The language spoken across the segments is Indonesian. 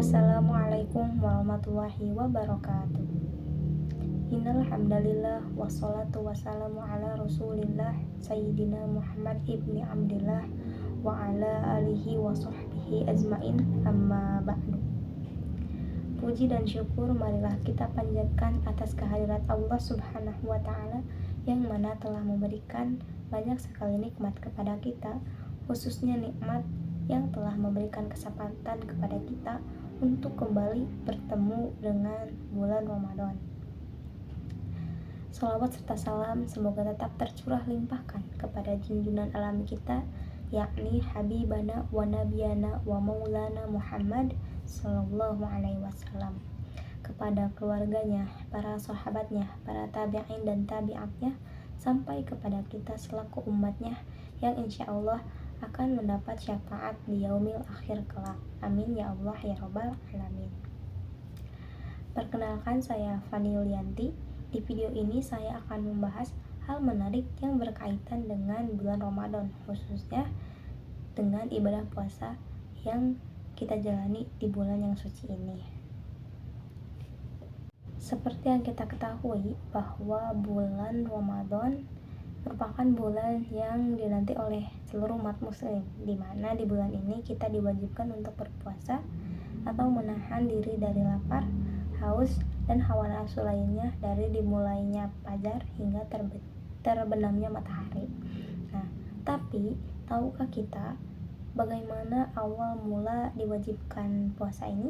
Assalamualaikum warahmatullahi wabarakatuh. Innal hamdalillah wassalatu wassalamu ala Rasulillah Sayyidina Muhammad ibni Abdillah wa ala alihi wa sahbihi ajmain, amma ba'du. Puji dan syukur marilah kita panjatkan atas kehadirat Allah Subhanahu wa ta'ala yang mana telah memberikan banyak sekali nikmat kepada kita, khususnya nikmat yang telah memberikan kesempatan kepada kita untuk kembali bertemu dengan bulan Ramadan. Salawat serta salam semoga tetap tercurah limpahkan kepada junjungan alami kita, yakni Habibana wa Nabiyana wa Maulana Muhammad Sallallahu Alaihi Wasallam, kepada keluarganya, para sahabatnya, para tabi'in dan tabi'atnya, sampai kepada kita selaku umatnya yang insya Allah akan mendapat syafaat di yaumil akhir kelak. Amin ya Allah ya Rabbal Alamin. Perkenalkan, saya Fani Yulianti. Di video ini saya akan membahas hal menarik yang berkaitan dengan bulan Ramadan, khususnya dengan ibadah puasa yang kita jalani di bulan yang suci ini. Seperti yang kita ketahui bahwa bulan Ramadan merupakan bulan yang dinanti oleh seluruh umat muslim, di mana di bulan ini kita diwajibkan untuk berpuasa atau menahan diri dari lapar, haus, dan hawa nafsu lainnya dari dimulainya fajar hingga terbenamnya matahari. Nah, tapi tahukah kita bagaimana awal mula diwajibkan puasa ini?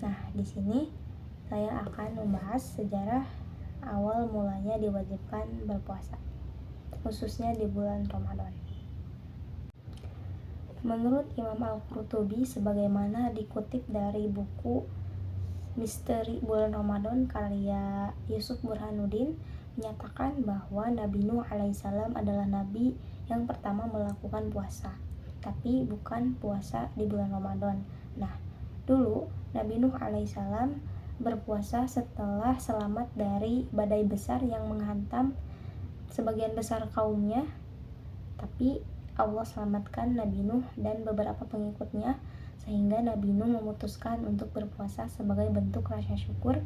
Nah, di sini saya akan membahas sejarah awal mulanya diwajibkan berpuasa, khususnya di bulan Ramadan. Menurut Imam Al-Qurtubi, sebagaimana dikutip dari buku Misteri Bulan Ramadan karya Yusuf Burhanuddin, menyatakan bahwa Nabi Nuh alaihissalam adalah nabi yang pertama melakukan puasa, tapi bukan puasa di bulan Ramadan. Nah, dulu Nabi Nuh alaihissalam berpuasa setelah selamat dari badai besar yang menghantam sebagian besar kaumnya, tapi Allah selamatkan Nabi Nuh dan beberapa pengikutnya, sehingga Nabi Nuh memutuskan untuk berpuasa sebagai bentuk rasa syukur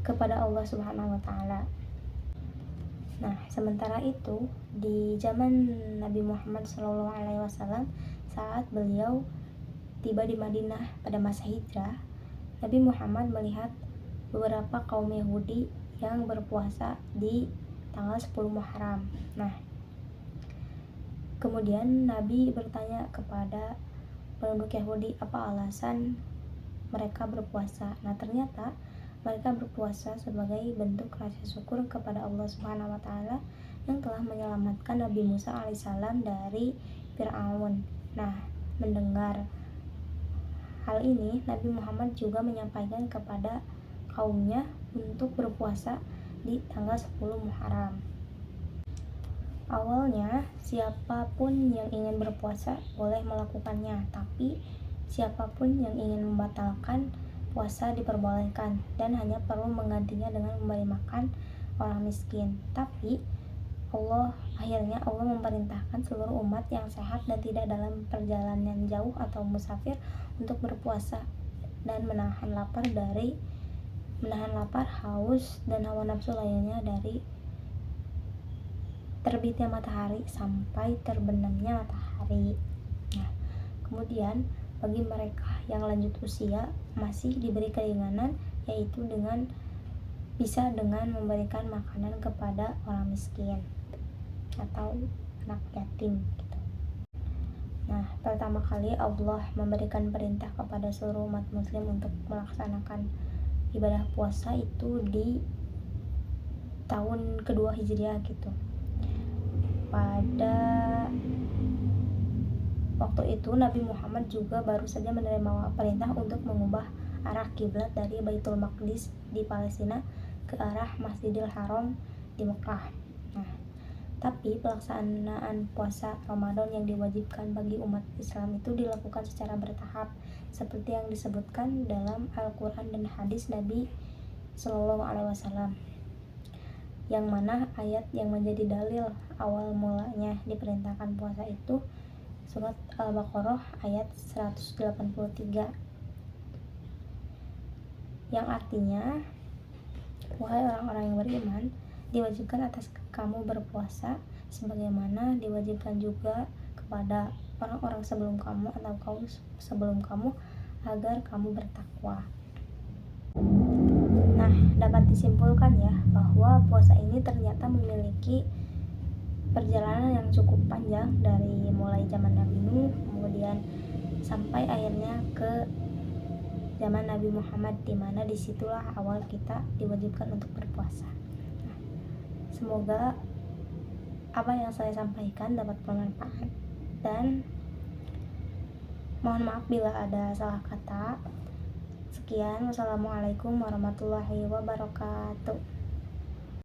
kepada Allah Subhanahu wa ta'ala. Nah, sementara itu di zaman Nabi Muhammad SAW, saat beliau tiba di Madinah pada masa hijrah, Nabi Muhammad melihat beberapa kaum Yahudi yang berpuasa di tanggal 10 Muharram. Nah, kemudian Nabi bertanya kepada penduduk Yahudi apa alasan mereka berpuasa. Nah, ternyata mereka berpuasa sebagai bentuk rasa syukur kepada Allah Subhanahu wa ta'ala yang telah menyelamatkan Nabi Musa alaihissalam dari Fir'aun. Nah, mendengar hal ini, Nabi Muhammad juga menyampaikan kepada kaumnya untuk berpuasa di tanggal 10 Muharram. Awalnya, siapapun yang ingin berpuasa boleh melakukannya, tapi siapapun yang ingin membatalkan puasa diperbolehkan dan hanya perlu menggantinya dengan memberi makan orang miskin. Tapi akhirnya Allah memerintahkan seluruh umat yang sehat dan tidak dalam perjalanan jauh atau musafir untuk berpuasa dan menahan lapar, haus, dan hawa nafsu lainnya dari terbitnya matahari sampai terbenamnya matahari. Nah, kemudian bagi mereka yang lanjut usia masih diberi keringanan, yaitu bisa dengan memberikan makanan kepada orang miskin atau anak yatim gitu. Nah, pertama kali Allah memberikan perintah kepada seluruh umat muslim untuk melaksanakan ibadah puasa itu di tahun kedua Hijriah gitu. Pada waktu itu Nabi Muhammad juga baru saja menerima perintah untuk mengubah arah kiblat dari Baitul Maqdis di Palestina ke arah Masjidil Haram di Mekah. Nah, tapi pelaksanaan puasa Ramadan yang diwajibkan bagi umat Islam itu dilakukan secara bertahap, seperti yang disebutkan dalam Al-Quran dan hadis Nabi Sallallahu Alaihi Wasallam, yang mana ayat yang menjadi dalil awal mulanya diperintahkan puasa itu surat Al-Baqarah ayat 183, yang artinya, wahai orang-orang yang beriman, diwajibkan atas kamu berpuasa sebagaimana diwajibkan juga kepada orang-orang sebelum kamu atau kaum sebelum kamu agar kamu bertakwa. Nah, dapat disimpulkan ya bahwa puasa ini ternyata memiliki perjalanan yang cukup panjang dari mulai zaman Nabi Nuh kemudian sampai akhirnya ke zaman Nabi Muhammad, di mana disitulah awal kita diwajibkan untuk berpuasa. Nah, semoga apa yang saya sampaikan dapat bermanfaat dan mohon maaf bila ada salah kata. Sekian, wassalamualaikum warahmatullahi wabarakatuh.